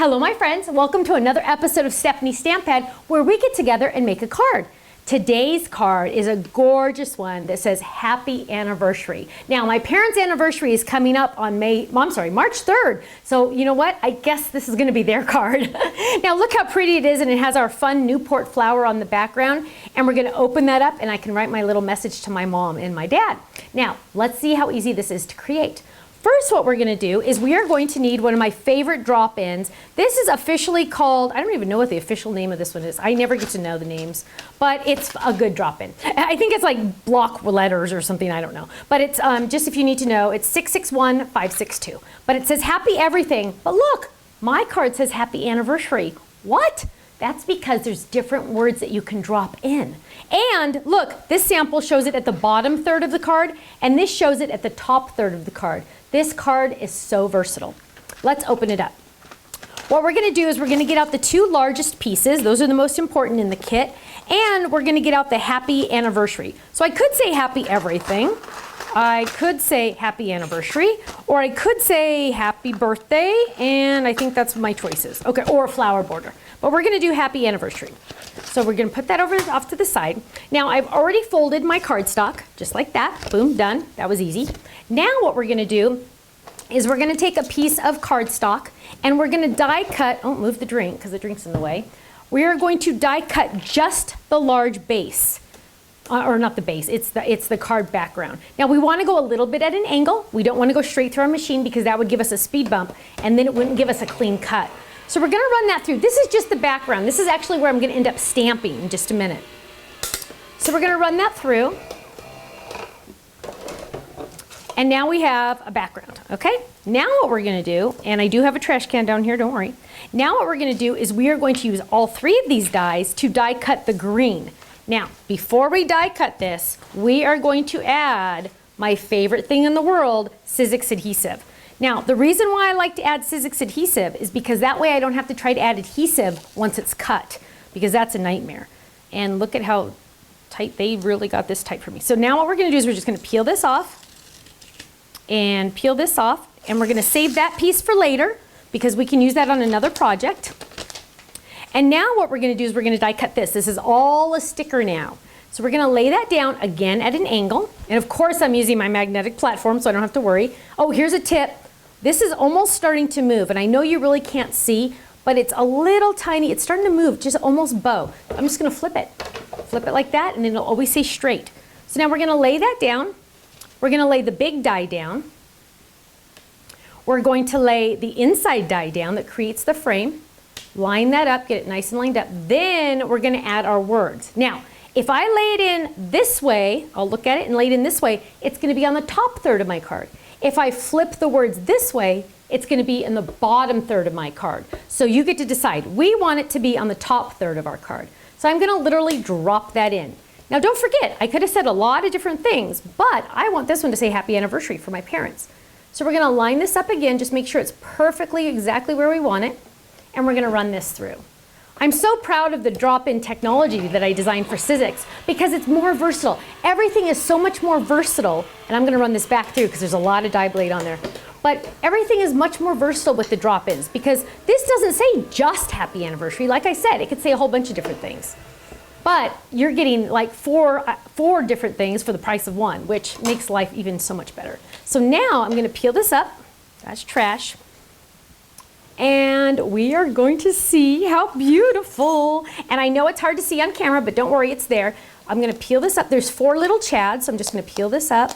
Hello my friends, welcome to another episode of Stephanie Stamp Pad where we get together and make a card. Today's card is a gorgeous one that says happy anniversary. Now my parents' anniversary is coming up on March 3rd. So you know what? I guess this is gonna be their card. Now look how pretty it is, and it has our fun Newport flower on the background. And we're gonna open that up and I can write my little message to my mom and my dad. Now let's see how easy this is to create. First, what we're gonna do is we are going to need one of my favorite drop-ins. This is officially called, I don't even know what the official name of this one is. I never get to know the names, but it's a good drop-in. I think it's like block letters or something, I don't know. But it's, just if you need to know, it's 661562. But it says happy everything, but look, my card says happy anniversary. What? That's because there's different words that you can drop in. And look, this sample shows it at the bottom third of the card, and this shows it at the top third of the card. This card is so versatile. Let's open it up. What we're gonna do is we're gonna get out the two largest pieces. Those are the most important in the kit. And we're gonna get out the happy anniversary. So I could say happy everything. I could say happy anniversary, or I could say happy birthday, and I think that's my choices. Okay, or a flower border. But we're gonna do happy anniversary. So we're gonna put that off to the side. Now I've already folded my cardstock, just like that. Boom, done, that was easy. Now what we're gonna do is we're gonna take a piece of cardstock and we're gonna die cut, don't move the drink because the drink's in the way. We are going to die cut just the large base. Or not the base, it's the card background. Now we want to go a little bit at an angle. We don't want to go straight through our machine because that would give us a speed bump and then it wouldn't give us a clean cut. So we're going to run that through. This is just the background. This is actually where I'm going to end up stamping in just a minute. So we're going to run that through. And now we have a background, okay? Now what we're going to do, and I do have a trash can down here, don't worry. Now what we're going to do is we are going to use all three of these dies to die cut the green. Now, before we die cut this, we are going to add my favorite thing in the world, Sizzix adhesive. Now, the reason why I like to add Sizzix adhesive is because that way I don't have to try to add adhesive once it's cut, because that's a nightmare. And look at how tight, they really got this tight for me. So now what we're gonna do is we're just gonna peel this off, and peel this off, and we're gonna save that piece for later, because we can use that on another project. And now what we're gonna do is we're gonna die cut this. This is all a sticker now. So we're gonna lay that down again at an angle. And of course I'm using my magnetic platform so I don't have to worry. Oh, here's a tip. This is almost starting to move, and I know you really can't see, but it's a little tiny, it's starting to move, just almost bow. I'm just gonna flip it. Flip it like that, and it'll always stay straight. So now we're gonna lay that down. We're gonna lay the big die down. We're going to lay the inside die down that creates the frame. Line that up, get it nice and lined up. Then we're gonna add our words. Now, if I lay it in this way, I'll look at it and lay it in this way, it's gonna be on the top third of my card. If I flip the words this way, it's gonna be in the bottom third of my card. So you get to decide. We want it to be on the top third of our card. So I'm gonna literally drop that in. Now don't forget, I could have said a lot of different things, but I want this one to say happy anniversary for my parents. So we're gonna line this up again, just make sure it's perfectly exactly where we want it. And we're gonna run this through. I'm so proud of the drop-in technology that I designed for Sizzix because it's more versatile. Everything is so much more versatile, and I'm gonna run this back through because there's a lot of die blade on there. But everything is much more versatile with the drop-ins because this doesn't say just happy anniversary. Like I said, it could say a whole bunch of different things. But you're getting like four different things for the price of one, which makes life even so much better. So now I'm gonna peel this up. That's trash. And we are going to see how beautiful. And I know it's hard to see on camera, but don't worry, it's there. I'm gonna peel this up. There's 4 little chads, so I'm just gonna peel this up.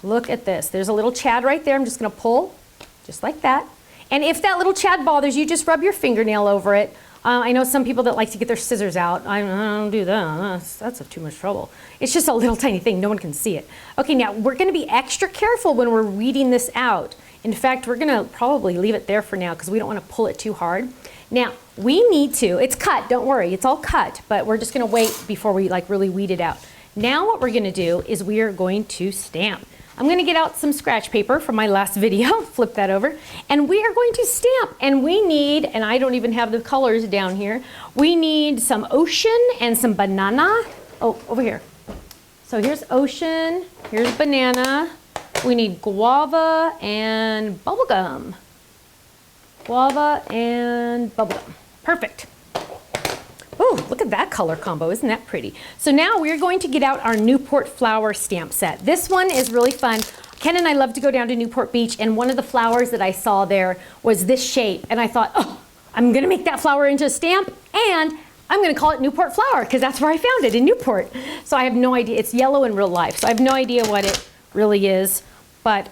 Look at this. There's a little chad right there. I'm just gonna pull, just like that. And if that little chad bothers you, just rub your fingernail over it. I know some people that like to get their scissors out. I don't do that. That's too much trouble. It's just a little tiny thing. No one can see it. Okay, now we're gonna be extra careful when we're weeding this out. In fact, we're gonna probably leave it there for now because we don't wanna pull it too hard. Now, we need to, it's cut, don't worry, it's all cut, but we're just gonna wait before we like really weed it out. Now what we're gonna do is we are going to stamp. I'm gonna get out some scratch paper from my last video, flip that over, and we are going to stamp. And we need, and I don't even have the colors down here, we need some ocean and some banana. Oh, over here. So here's ocean, here's banana. We need guava and bubblegum. guava and bubblegum. Perfect. Ooh, look at that color combo. Isn't that pretty? So now we're going to get out our Newport flower stamp set. This one is really fun. Ken and I love to go down to Newport Beach, and one of the flowers that I saw there was this shape, and I thought, oh, I'm gonna make that flower into a stamp, and I'm gonna call it Newport flower, because that's where I found it, in Newport. So I have no idea. It's yellow in real life, so I have no idea what it really is, but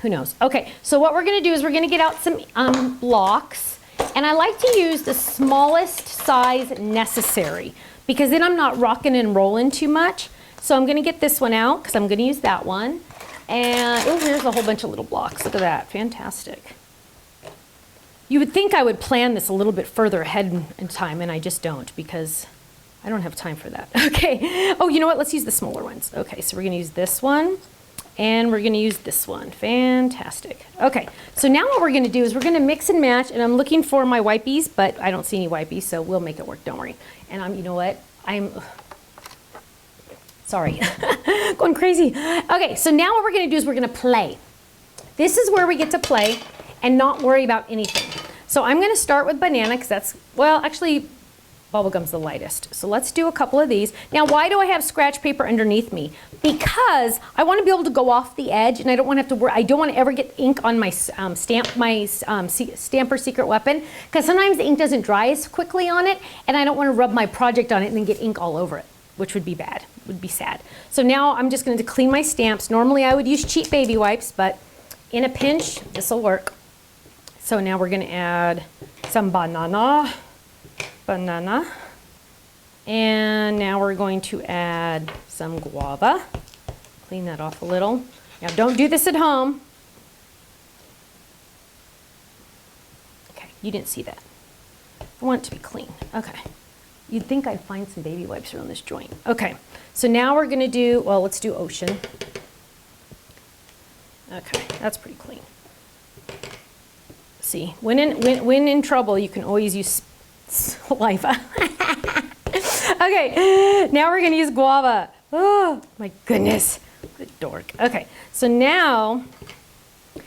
who knows? Okay, so what we're gonna do is we're gonna get out some blocks, and I like to use the smallest size necessary, because then I'm not rocking and rolling too much. So I'm gonna get this one out, because I'm gonna use that one. And, oh, here's a whole bunch of little blocks. Look at that, fantastic. You would think I would plan this a little bit further ahead in time, and I just don't, because I don't have time for that. Okay, oh, you know what, let's use the smaller ones. Okay, so we're gonna use this one, and we're gonna use this one. Fantastic. Okay, so now what we're gonna do is we're gonna mix and match, and I'm looking for my wipies, but I don't see any wipies, so we'll make it work, don't worry. And you know what, sorry, going crazy. Okay, so now what we're gonna do is we're gonna play. This is where we get to play and not worry about anything. So I'm gonna start with banana, because that's, well, actually, bubblegum's the lightest. So let's do a couple of these. Now, why do I have scratch paper underneath me? Because I wanna be able to go off the edge, and I don't wanna have to worry, I don't wanna ever get ink on my Stamper Secret Weapon, because sometimes the ink doesn't dry as quickly on it, and I don't wanna rub my project on it and then get ink all over it, which would be bad, would be sad. So now I'm just going to clean my stamps. Normally I would use cheap baby wipes, but in a pinch, this will work. So now we're going to add some banana, and now we're going to add some guava. Clean that off a little. Now don't do this at home. Okay, you didn't see that. I want it to be clean. Okay. You'd think I'd find some baby wipes around this joint. Okay, so now we're gonna do, well, let's do ocean. Okay, that's pretty clean. See, when in trouble, you can always use saliva. Okay, now we're gonna use guava. Oh, my goodness, what a dork. Okay, so now,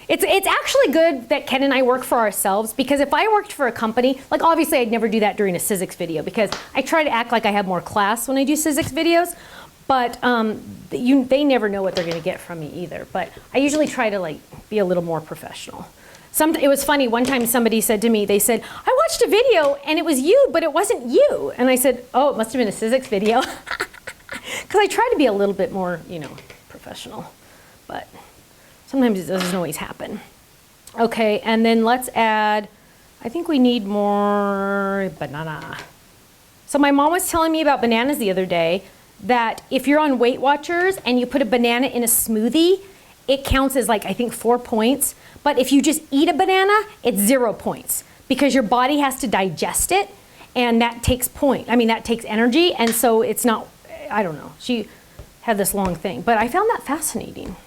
it's actually good that Ken and I work for ourselves, because if I worked for a company, like obviously I'd never do that during a Sizzix video, because I try to act like I have more class when I do Sizzix videos, but they never know what they're gonna get from me either. But I usually try to like be a little more professional. It was funny, one time somebody said to me, they said, I watched a video and it was you, but it wasn't you. And I said, oh, it must have been a Sizzix video. Because I try to be a little bit more, you know, professional, but sometimes it doesn't always happen. Okay, and then let's add, I think we need more banana. So my mom was telling me about bananas the other day, that if you're on Weight Watchers and you put a banana in a smoothie, it counts as like, I think 4 points. But if you just eat a banana, it's 0 points, because your body has to digest it, and that takes that takes energy, and so it's not, I don't know. She had this long thing, but I found that fascinating.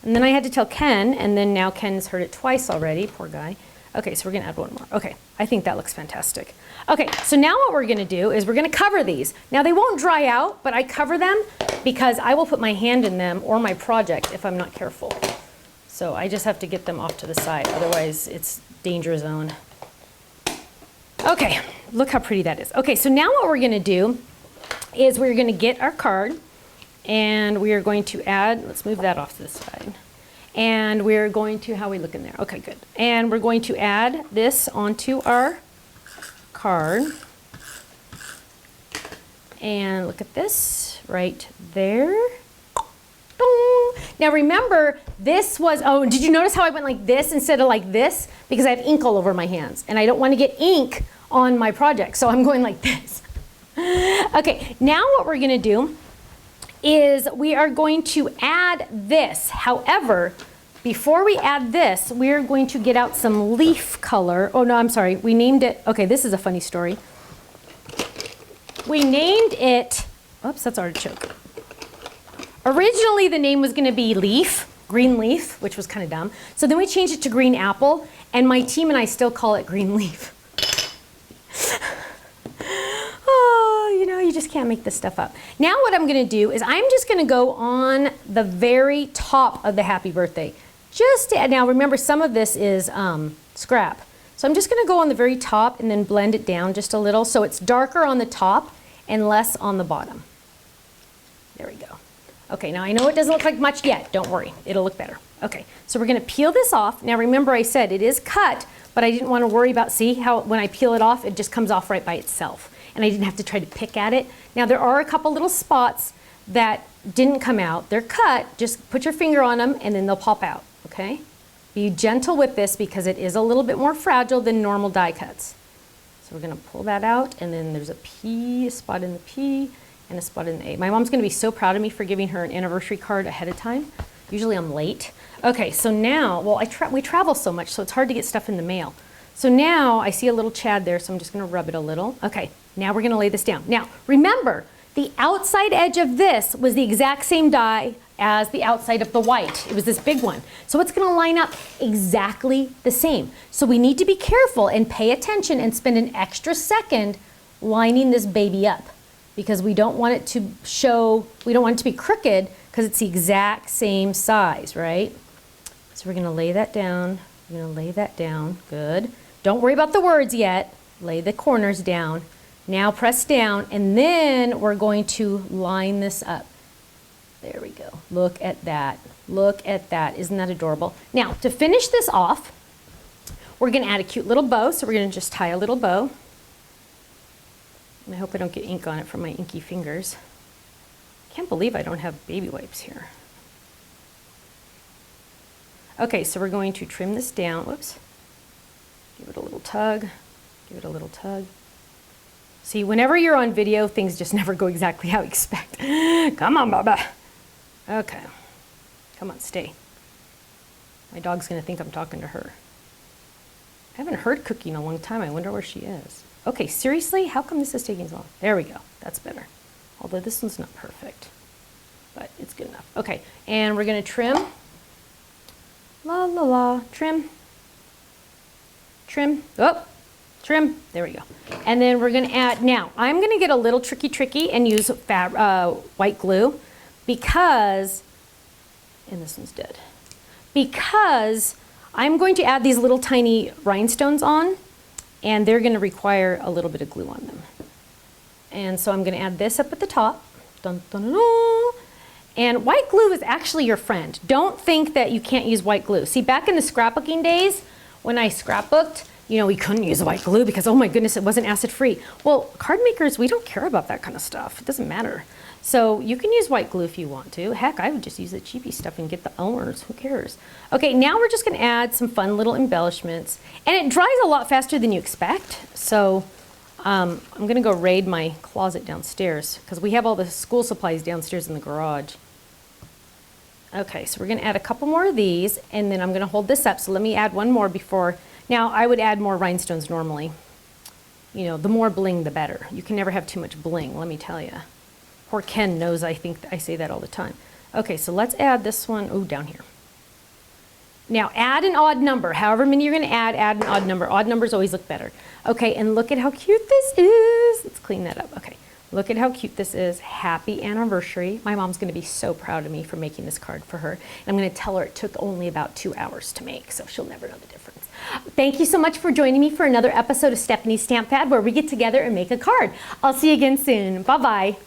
And then I had to tell Ken, and then now Ken's heard it twice already, poor guy. Okay, so we're gonna add one more. Okay, I think that looks fantastic. Okay, so now what we're gonna do is we're gonna cover these. Now they won't dry out, but I cover them because I will put my hand in them or my project if I'm not careful. So I just have to get them off to the side, otherwise it's danger zone. Okay, look how pretty that is. Okay, so now what we're gonna do is we're gonna get our card, and we are going to add, let's move that off to the side. And we're going to, how are we looking there? Okay, good. And we're going to add this onto our card. And look at this right there. Boom. Now remember, this was, oh, did you notice how I went like this instead of like this? Because I have ink all over my hands, and I don't want to get ink on my project, so I'm going like this. Okay, now what we're gonna do is we are going to add this. However, before we add this, we're going to get out some leaf color. Oh no, I'm sorry, we named it, okay, this is a funny story. We named it, oops, that's artichoke. Originally the name was gonna be leaf, green leaf, which was kind of dumb. So then we changed it to green apple, and my team and I still call it green leaf. You know, you just can't make this stuff up. Now what I'm gonna do is I'm just gonna go on the very top of the happy birthday. Now remember, some of this is scrap. So I'm just gonna go on the very top and then blend it down just a little so it's darker on the top and less on the bottom. There we go. Okay, now I know it doesn't look like much yet. Don't worry, it'll look better. Okay, so we're gonna peel this off. Now remember I said it is cut, but I didn't wanna worry about, see how when I peel it off, it just comes off right by itself. And I didn't have to try to pick at it. Now there are a couple little spots that didn't come out. They're cut, just put your finger on them and then they'll pop out, okay? Be gentle with this because it is a little bit more fragile than normal die cuts. So we're gonna pull that out and then there's a spot in the P and a spot in the A. My mom's gonna be so proud of me for giving her an anniversary card ahead of time. Usually I'm late. Okay, so now, well, we travel so much, so it's hard to get stuff in the mail. So now I see a little chad there, so I'm just gonna rub it a little. Okay, now we're gonna lay this down. Now, remember, the outside edge of this was the exact same die as the outside of the white. It was this big one. So it's gonna line up exactly the same. So we need to be careful and pay attention and spend an extra second lining this baby up because we don't want it to show, we don't want it to be crooked because it's the exact same size, right? So we're gonna lay that down. We're gonna lay that down, good. Don't worry about the words yet. Lay the corners down. Now press down, and then we're going to line this up. There we go. Look at that. Look at that. Isn't that adorable? Now, to finish this off, we're going to add a cute little bow. So we're going to just tie a little bow. And I hope I don't get ink on it from my inky fingers. Can't believe I don't have baby wipes here. Okay, so we're going to trim this down. Whoops. Give it a little tug. Give it a little tug. See, whenever you're on video, things just never go exactly how you expect. Come on, Baba. Okay. Come on, stay. My dog's gonna think I'm talking to her. I haven't heard Cookie in a long time. I wonder where she is. Okay, seriously? How come this is taking so long? There we go. That's better. Although this one's not perfect, but it's good enough. Okay, and we're gonna trim. La, la, la. Trim. Trim. Oh. Trim, there we go. And then we're gonna add, now I'm gonna get a little tricky and use white glue because, and this one's dead, because I'm going to add these little tiny rhinestones on and they're gonna require a little bit of glue on them. And so I'm gonna add this up at the top. Dun, dun, dun, dun. And white glue is actually your friend. Don't think that you can't use white glue. See, back in the scrapbooking days, when I scrapbooked, you know, we couldn't use white glue because, oh my goodness, it wasn't acid free. Well, card makers, we don't care about that kind of stuff. It doesn't matter. So you can use white glue if you want to. Heck, I would just use the cheapy stuff and get the owners. Who cares? Okay, now we're just gonna add some fun little embellishments. And it dries a lot faster than you expect. So I'm gonna go raid my closet downstairs because we have all the school supplies downstairs in the garage. Okay, so we're gonna add a couple more of these and then I'm gonna hold this up. So let me add one more before. Now, I would add more rhinestones normally. You know, the more bling, the better. You can never have too much bling, let me tell you. Poor Ken knows I think I say that all the time. Okay, so let's add this one, oh, down here. Now, add an odd number. However many you're gonna add an odd number. Odd numbers always look better. Okay, and look at how cute this is. Let's clean that up, okay. Look at how cute this is. Happy anniversary. My mom's gonna be so proud of me for making this card for her. And I'm gonna tell her it took only about 2 hours to make, so she'll never know the difference. Thank you so much for joining me for another episode of Stephanie's Stamp Pad where we get together and make a card. I'll see you again soon. Bye-bye.